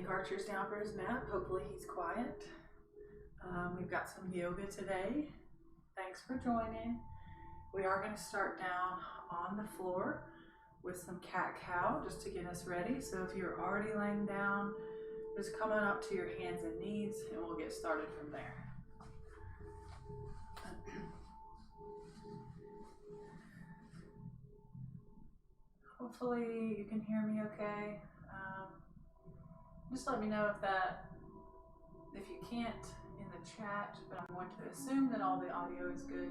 think Archer's down for his nap. Hopefully he's quiet. We've got some yoga today. Thanks for joining. We are going to start down on the floor with some cat-cow just to get us ready. So if you're already laying down, just come on up to your hands and knees and we'll get started from there. Hopefully you can hear me okay. Just let me know if you can't in the chat, but I'm going to assume that all the audio is good.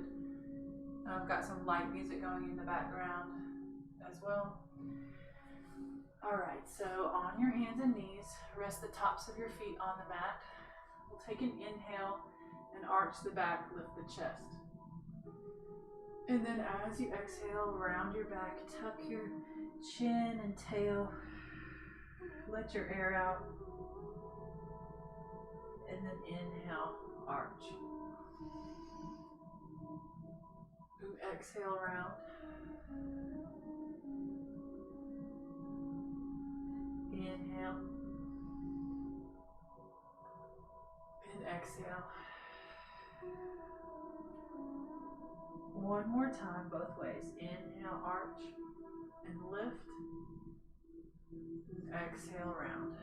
I've got some light music going in the background as well. All right, so on your hands and knees, rest the tops of your feet on the mat. We'll take an inhale and arch the back, lift the chest. And then as you exhale, round your back, tuck your chin and tail, let your air out, and then inhale, arch. And exhale, round. Inhale. And exhale. One more time, both ways. Inhale, arch, and lift. And exhale, round.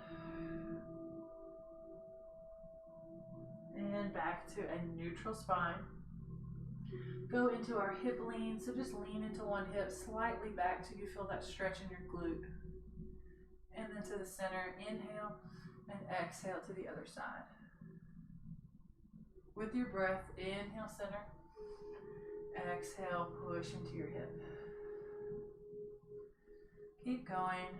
And back to a neutral spine. Go into our hip lean, so just lean into one hip slightly back till you feel that stretch in your glute. And then to the center, inhale, and exhale to the other side. With your breath, inhale, center. Exhale, push into your hip. Keep going.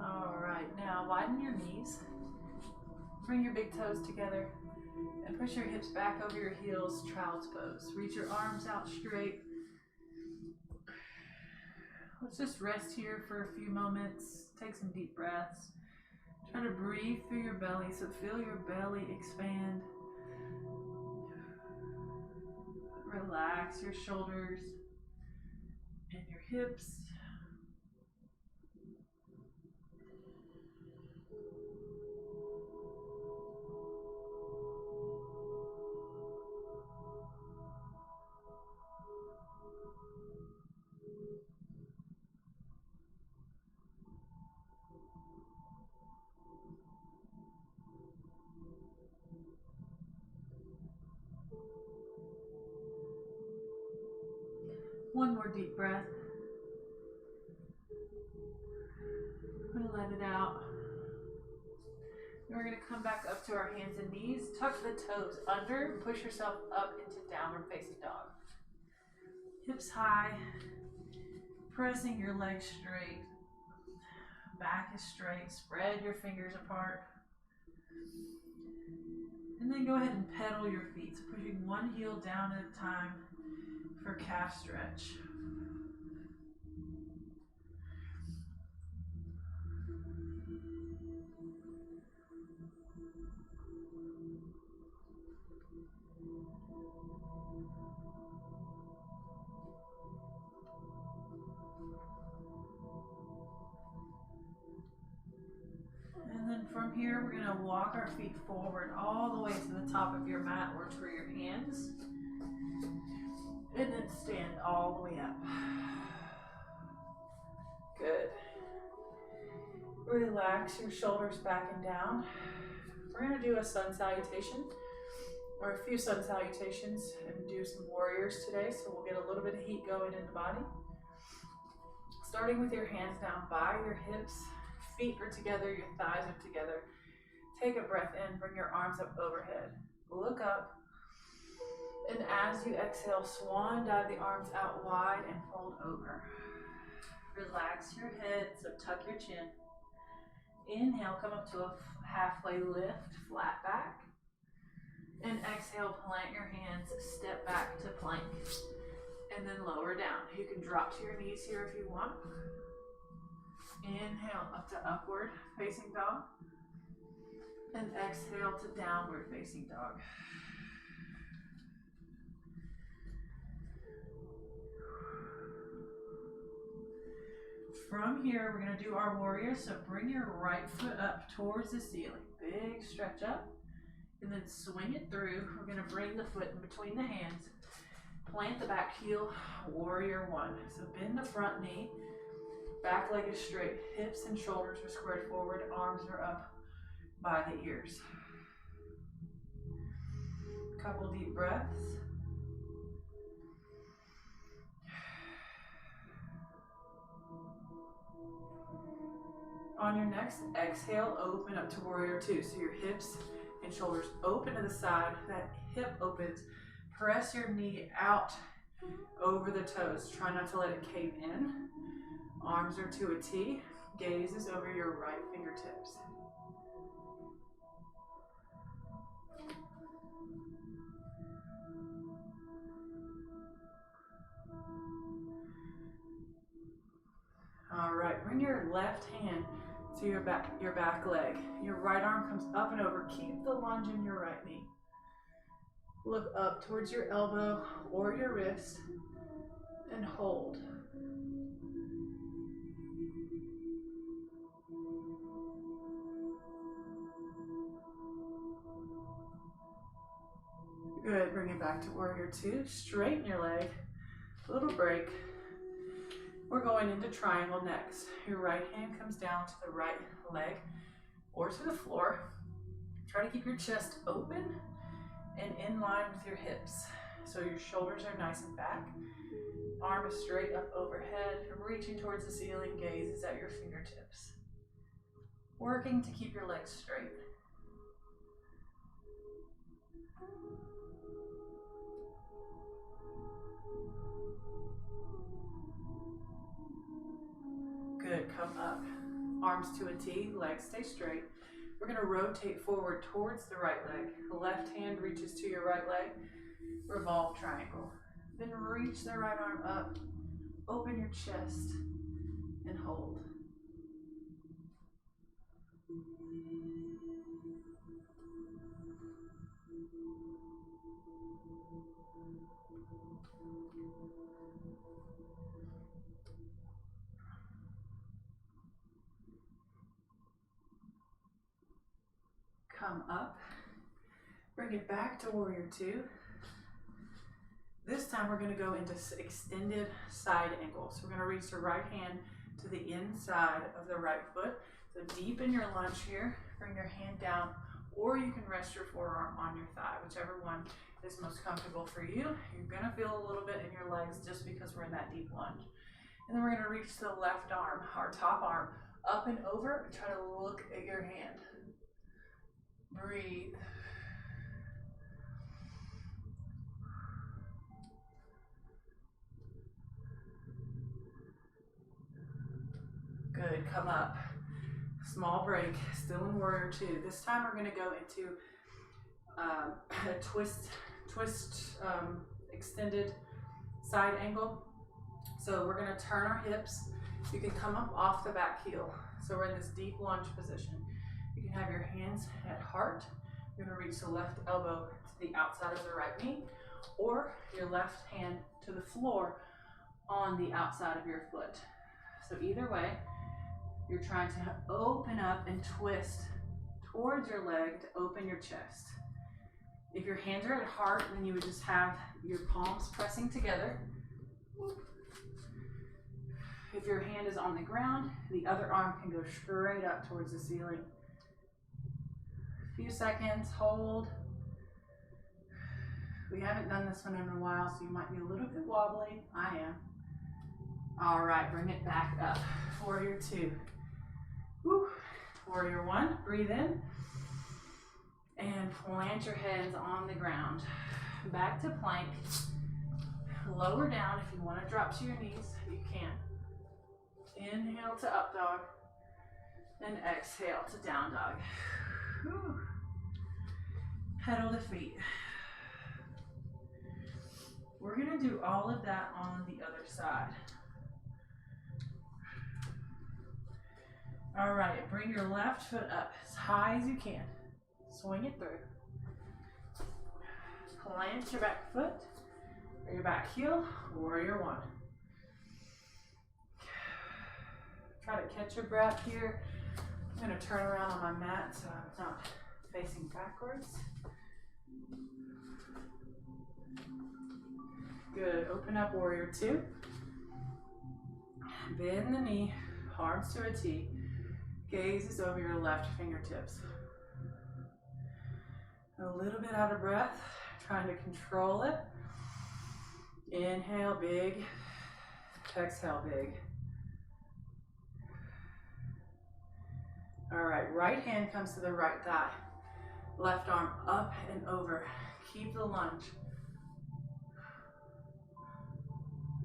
All right, now widen your knees. Bring your big toes together and push your hips back over your heels, child's pose. Reach your arms out straight. Let's just rest here for a few moments. Take some deep breaths. Try to breathe through your belly, so feel your belly expand. Relax your shoulders and your hips. One more deep breath. We'll let it out. And we're going to come back up to our hands and knees. Tuck the toes under. Push yourself up into downward facing dog. Hips high. Pressing your legs straight. Back is straight. Spread your fingers apart. And then go ahead and pedal your feet. So pushing one heel down at a time for calf stretch. And then from here, we're going to walk our feet forward all the way to the top of your mat or to your hands. And then stand all the way up. Good. Relax your shoulders back and down. We're going to do a sun salutation, or a few sun salutations, and do some warriors today, so we'll get a little bit of heat going in the body. Starting with your hands down by your hips, feet are together, your thighs are together. Take a breath in, bring your arms up overhead. Look up, and as you exhale, swan dive the arms out wide and fold over. Relax your head, so tuck your chin. Inhale, come up to a halfway lift, flat back. And exhale, plant your hands, step back to plank. And then lower down. You can drop to your knees here if you want. Inhale up to upward facing dog. And exhale to downward facing dog. From here, we're going to do our warrior. So bring your right foot up towards the ceiling. Big stretch up. And then swing it through. We're going to bring the foot in between the hands. Plant the back heel, warrior one. So bend the front knee. Back leg is straight. Hips and shoulders are squared forward. Arms are up by the ears. Couple deep breaths. On your next exhale, open up to warrior two. So your hips and shoulders open to the side. That hip opens. Press your knee out over the toes. Try not to let it cave in. Arms are to a T. Gaze is over your right fingertips. All right, bring your left hand to your back leg. Your right arm comes up and over. Keep the lunge in your right knee. Look up towards your elbow or your wrist and hold. Good, bring it back to warrior two. Straighten your leg, little break. We're going into triangle next. Your right hand comes down to the right leg or to the floor. Try to keep your chest open and in line with your hips. So your shoulders are nice and back. Arm is straight up overhead, reaching towards the ceiling, gaze is at your fingertips. Working to keep your legs straight. Good, come up. Arms to a T, legs stay straight. We're going to rotate forward towards the right leg. The left hand reaches to your right leg. Revolve triangle. Then reach the right arm up. Open your chest and hold. Come up. Bring it back to warrior two. This time we're going to go into extended side angle. So we're going to reach the right hand to the inside of the right foot. So deepen your lunge here. Bring your hand down, or you can rest your forearm on your thigh, whichever one is most comfortable for you. You're going to feel a little bit in your legs just because we're in that deep lunge. And then we're going to reach the left arm, our top arm, up and over, and try to look at your hand. Breathe. Good, come up. Small break, still in warrior two. This time we're going to go into a twist extended side angle. So we're going to turn our hips. You can come up off the back heel. So we're in this deep lunge position. You can have your hands at heart. You're going to reach the left elbow to the outside of the right knee, or your left hand to the floor on the outside of your foot. So either way, you're trying to open up and twist towards your leg to open your chest. If your hands are at heart, then you would just have your palms pressing together. If your hand is on the ground, the other arm can go straight up towards the ceiling. A few seconds, hold. We haven't done this one in a while, so you might be a little bit wobbly. I am. All right, bring it back up. Warrior two. Woo. Warrior one, breathe in. And plant your hands on the ground. Back to plank. Lower down. If you want to drop to your knees, you can. Inhale to up dog. And exhale to down dog. Whew. pedal the feet. We're gonna do all of that on the other side. All right, bring your left foot up as high as you can. Swing it through. Plant your back foot or your back heel, warrior one. Try to catch your breath here. I'm gonna turn around on my mat so I'm not facing backwards. Good, open up warrior two. Bend the knee, arms to a T. Gaze is over your left fingertips. A little bit out of breath, trying to control it. Inhale big, exhale big. All right, right hand comes to the right thigh. Left arm up and over. Keep the lunge.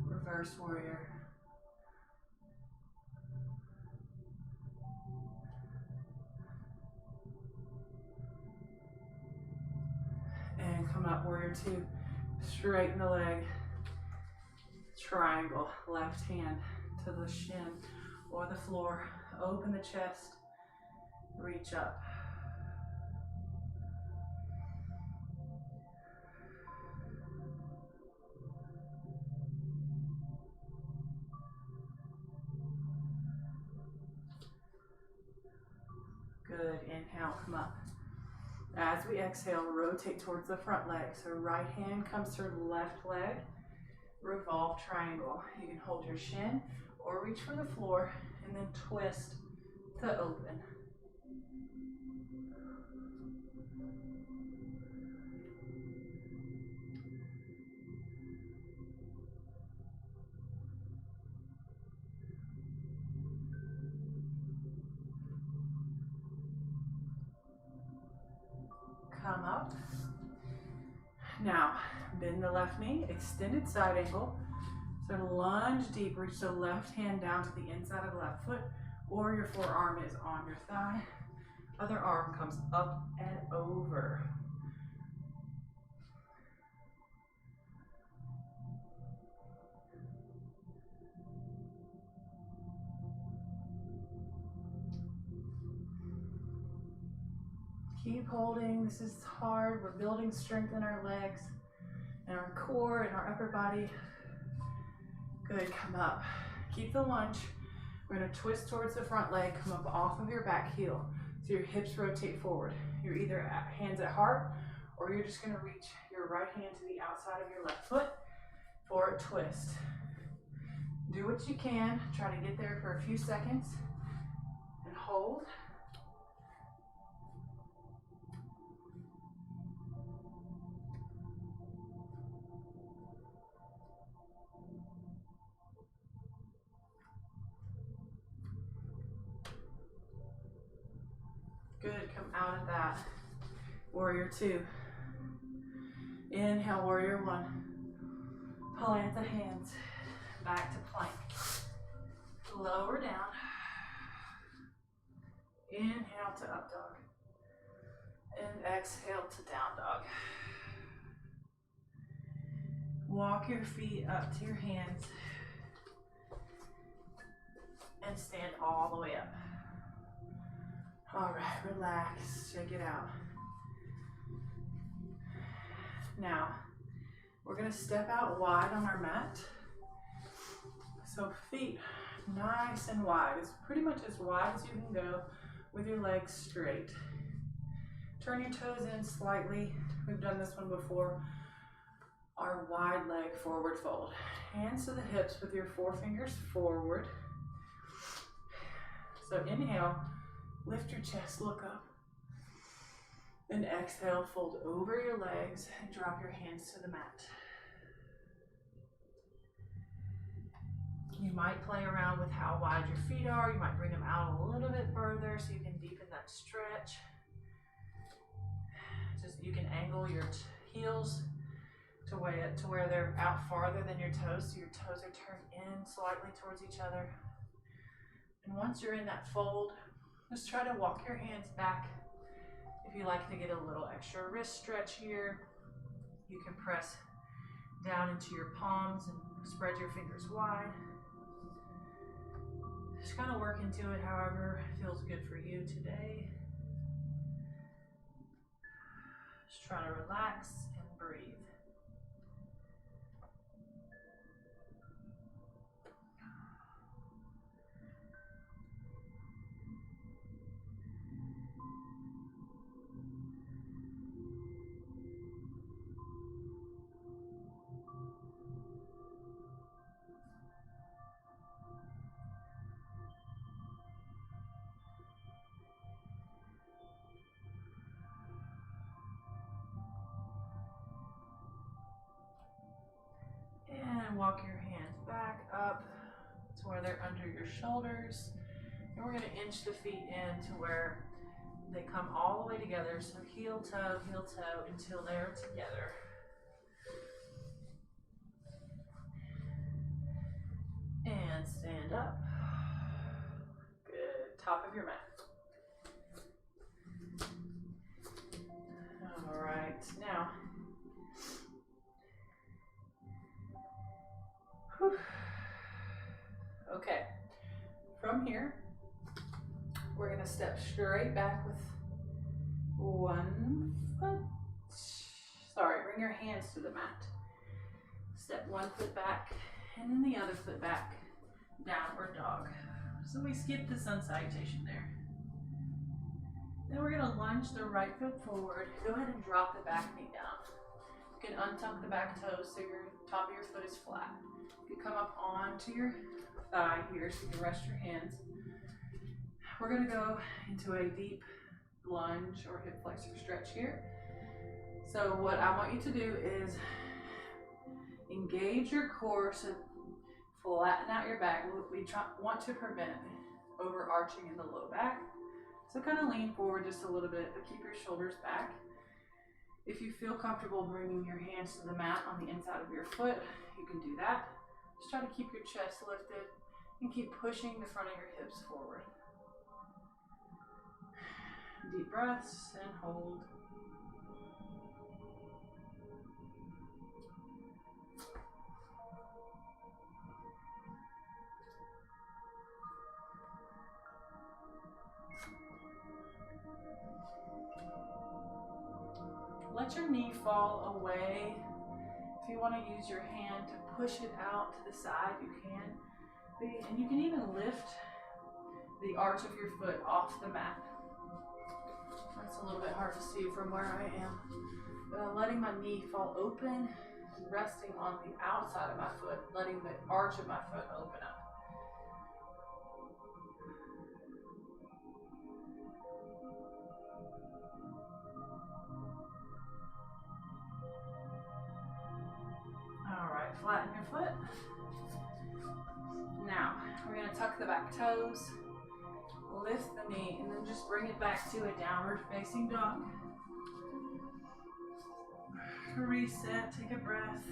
Reverse warrior. And come up, warrior two. Straighten the leg. Triangle, left hand to the shin or the floor. Open the chest. Reach up. Good, inhale, come up. As we exhale, rotate towards the front leg. So right hand comes to the left leg, revolve triangle. You can hold your shin or reach for the floor and then twist to open. Come up. Now, bend the left knee, extended side angle. So lunge deep, reach the left hand down to the inside of the left foot, or your forearm is on your thigh. Other arm comes up and over. Keep holding. This is hard. We're building strength in our legs and our core and our upper body. Good, come up. Keep the lunge. We're gonna twist towards the front leg, come up off of your back heel. So your hips rotate forward. You're either at hands at heart, or you're just gonna reach your right hand to the outside of your left foot for a twist. Do what you can. Try to get there for a few seconds and hold. Good, come out of that. Warrior two. Inhale, warrior one. Plant the hands, back to plank. Lower down. Inhale to up dog. And exhale to down dog. Walk your feet up to your hands. And stand all the way up. All right, relax, check it out. Now, we're gonna step out wide on our mat. So feet nice and wide. It's pretty much as wide as you can go with your legs straight. Turn your toes in slightly. We've done this one before. Our wide leg forward fold. Hands to the hips with your forefingers forward. So inhale. Lift your chest, look up. And exhale, fold over your legs and drop your hands to the mat. You might play around with how wide your feet are. You might bring them out a little bit further so you can deepen that stretch. Just you can angle your heels to where they're out farther than your toes, so your toes are turned in slightly towards each other. And once you're in that fold, just try to walk your hands back. If If you like to get a little extra wrist stretch here, you can press down into your palms and spread your fingers wide. Just kind of work into it however feels good for you today. Just try to relax and breathe. And walk your hands back up to where they're under your shoulders. And we're going to inch the feet in to where they come all the way together. So heel toe until they're together. And stand up. Good. Top of your mat. All right. Now, okay, from here, we're gonna step straight back with one foot. Sorry, bring your hands to the mat. Step one foot back, and then the other foot back. Downward dog. So we skip the sun salutation there. Then we're gonna lunge the right foot forward. Go ahead and drop the back knee down. You can untuck the back toes so your top of your foot is flat. You come up onto your thigh here so you can rest your hands. We're going to go into a deep lunge or hip flexor stretch here. So what I want you to do is engage your core, so flatten out your back. We want to prevent overarching in the low back. So kind of lean forward just a little bit, but keep your shoulders back. If you feel comfortable bringing your hands to the mat on the inside of your foot, you can do that. Just try to keep your chest lifted and keep pushing the front of your hips forward. Deep breaths and hold. Let your knee fall away. If you want to use your hand to push it out to the side, you can. And you can even lift the arch of your foot off the mat. That's a little bit hard to see from where I am. But I'm letting my knee fall open, resting on the outside of my foot, letting the arch of my foot open up. All right, flatten your foot. Now, we're going to tuck the back toes, lift the knee, and then just bring it back to a downward facing dog. Reset, take a breath,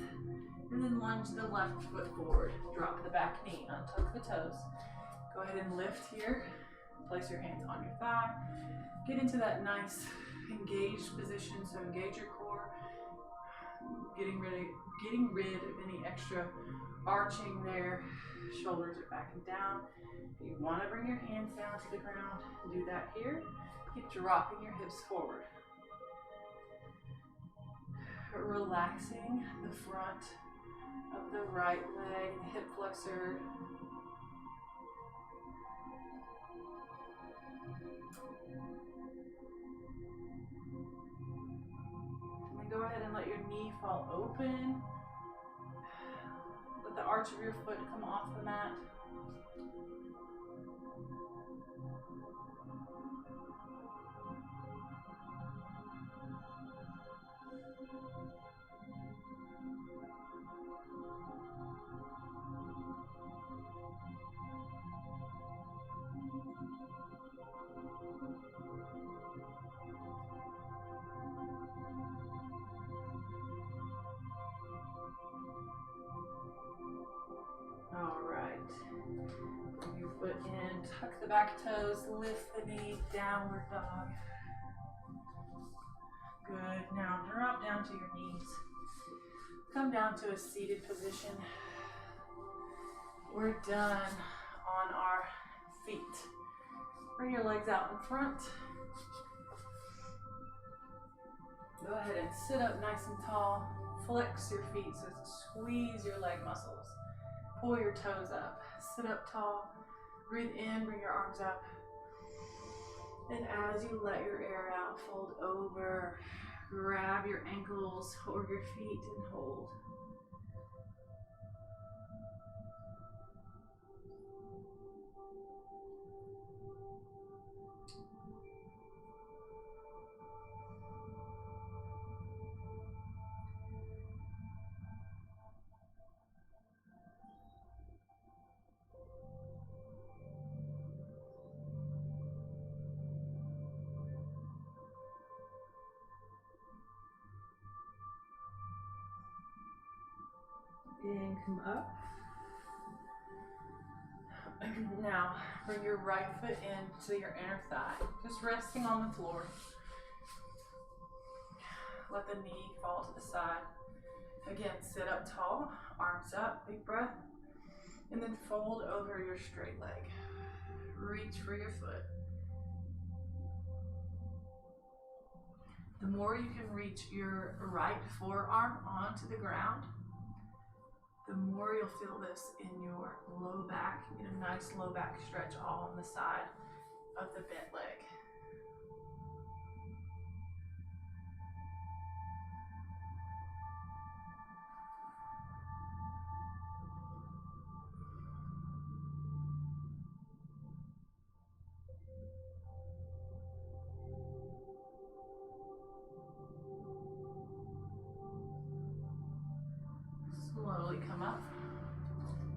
and then lunge the left foot forward. Drop the back knee, untuck the toes. Go ahead and lift here. Place your hands on your thigh. Get into that nice engaged position, so engage your core. Getting rid of any extra arching there. Shoulders are back and down. If you want to bring your hands down to the ground, do that here. Keep dropping your hips forward. Relaxing the front of the right leg, the hip flexor. And then go ahead and let your knee fall open. Let the arch of your foot come off the mat. All right. Bring your foot in, tuck the back toes, lift the knee, downward dog. Good. Now drop down to your knees. Come down to a seated position. We're done on our feet. Bring your legs out in front. Go ahead and sit up nice and tall. Flex your feet, so squeeze your leg muscles. Pull your toes up. Sit up tall. Breathe in, bring your arms up. And as you let your air out, fold over. Grab your ankles or your feet and hold. And come up. Now, bring your right foot into your inner thigh, just resting on the floor. Let the knee fall to the side. Again, sit up tall, arms up, big breath, and then fold over your straight leg. Reach for your foot. The more you can reach your right forearm onto the ground, the more you'll feel this in your low back. Get a nice low back stretch all on the side of the bent leg. Slowly come up.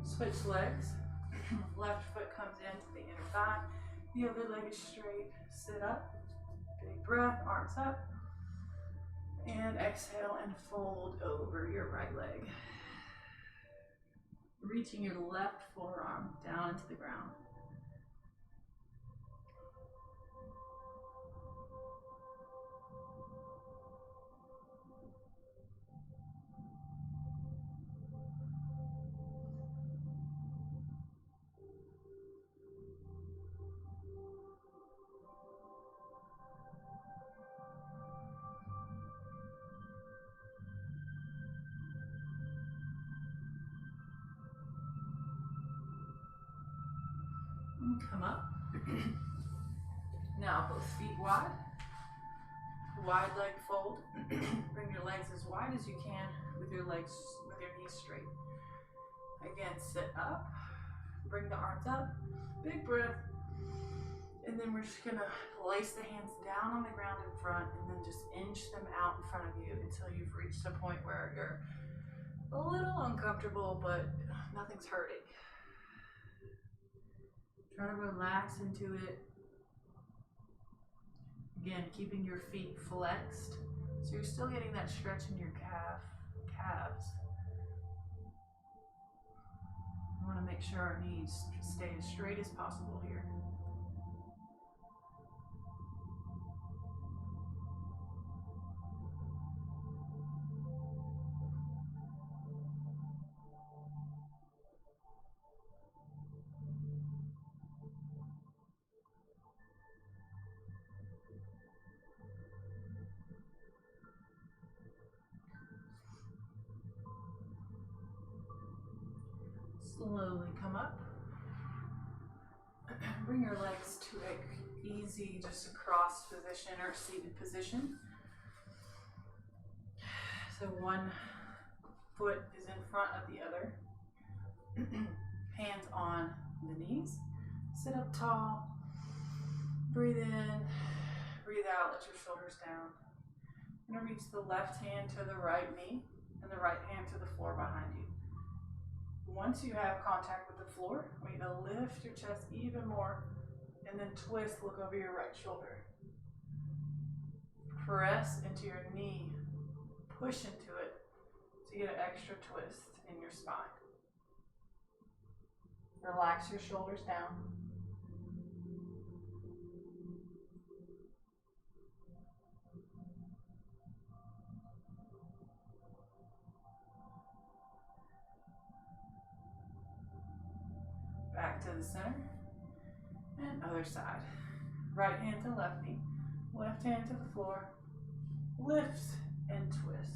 Switch legs. Left foot comes into the inner thigh. The other leg is straight. Sit up. Big breath, arms up. And exhale and fold over your right leg. Reaching your left forearm down into the ground. Come up. Now both feet wide. Wide leg fold. Bring your legs as wide as you can with your knees straight. Again, sit up. Bring the arms up. Big breath. And then we're just gonna place the hands down on the ground in front and then just inch them out in front of you until you've reached a point where you're a little uncomfortable, but nothing's hurting. Try to relax into it. Again, keeping your feet flexed. So you're still getting that stretch in your calves. We want to make sure our knees stay as straight as possible here. Slowly come up. Bring your legs to a easy, just a crossed position or seated position. So one foot is in front of the other. Hands on the knees. Sit up tall. Breathe in. Breathe out. Let your shoulders down. You're going to reach the left hand to the right knee and the right hand to the floor behind you. Once you have contact with the floor, I want you to lift your chest even more and then twist, look over your right shoulder. Press into your knee, push into it to get an extra twist in your spine. Relax your shoulders down. Back to the center. And other side. Right hand to left knee. Left hand to the floor. Lift and twist.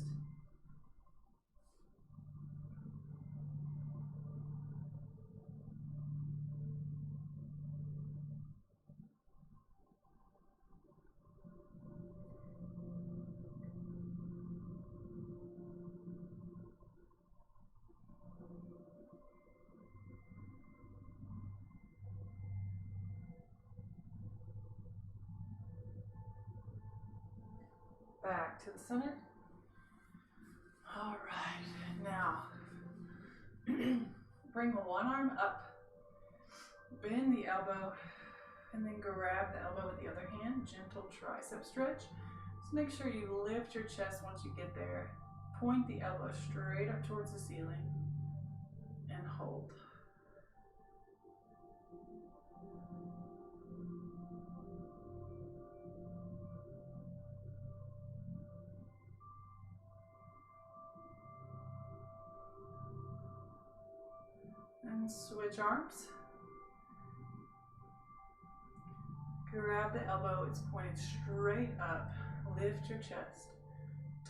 Back to the center. All right, now bring one arm up, bend the elbow, and then grab the elbow with the other hand. Gentle tricep stretch. So make sure you lift your chest once you get there. Point the elbow straight up towards the ceiling and hold. And switch arms. Grab the elbow, it's pointed straight up. Lift your chest.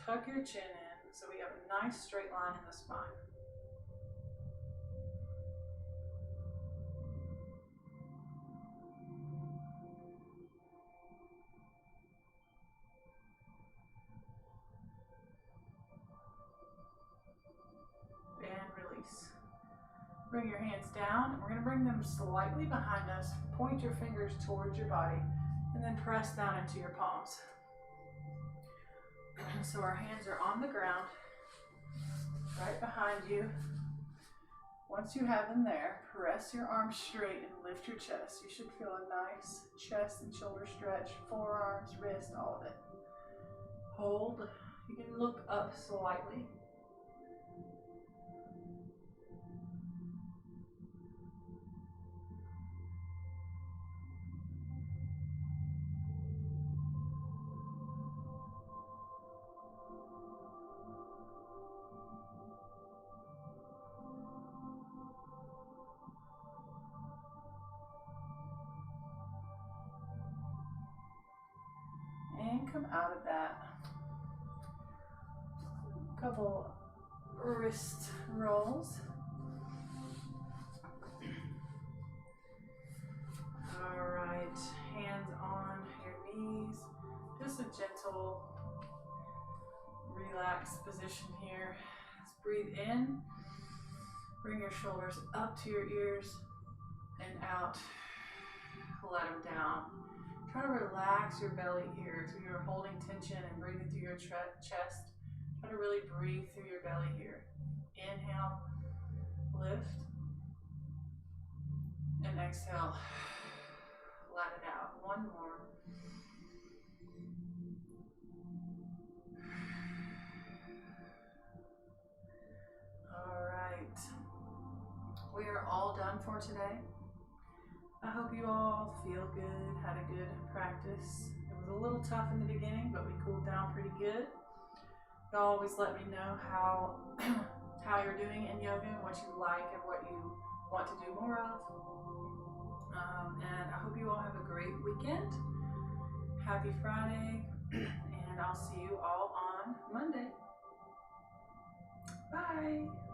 Tuck your chin in so we have a nice straight line in the spine. And release. Bring your hands down. We're going to bring them slightly behind us. Point your fingers towards your body and then press down into your palms. So our hands are on the ground, right behind you. Once you have them there, press your arms straight and lift your chest. You should feel a nice chest and shoulder stretch, forearms, wrist, all of it. Hold. You can look up slightly. And come out of that. Couple wrist rolls. All right, hands on your knees. Just a gentle, relaxed position here. Let's breathe in. Bring your shoulders up to your ears and out. Let them down. Try to relax your belly here. So you're holding tension and breathing through your chest. Try to really breathe through your belly here. Inhale, lift, and exhale. Let it out. One more. All right. We are all done for today. I hope you all feel good, had a good practice. It was a little tough in the beginning, but we cooled down pretty good. You always let me know how you're doing in yoga and what you like and what you want to do more of. And I hope you all have a great weekend. Happy Friday, and I'll see you all on Monday. Bye.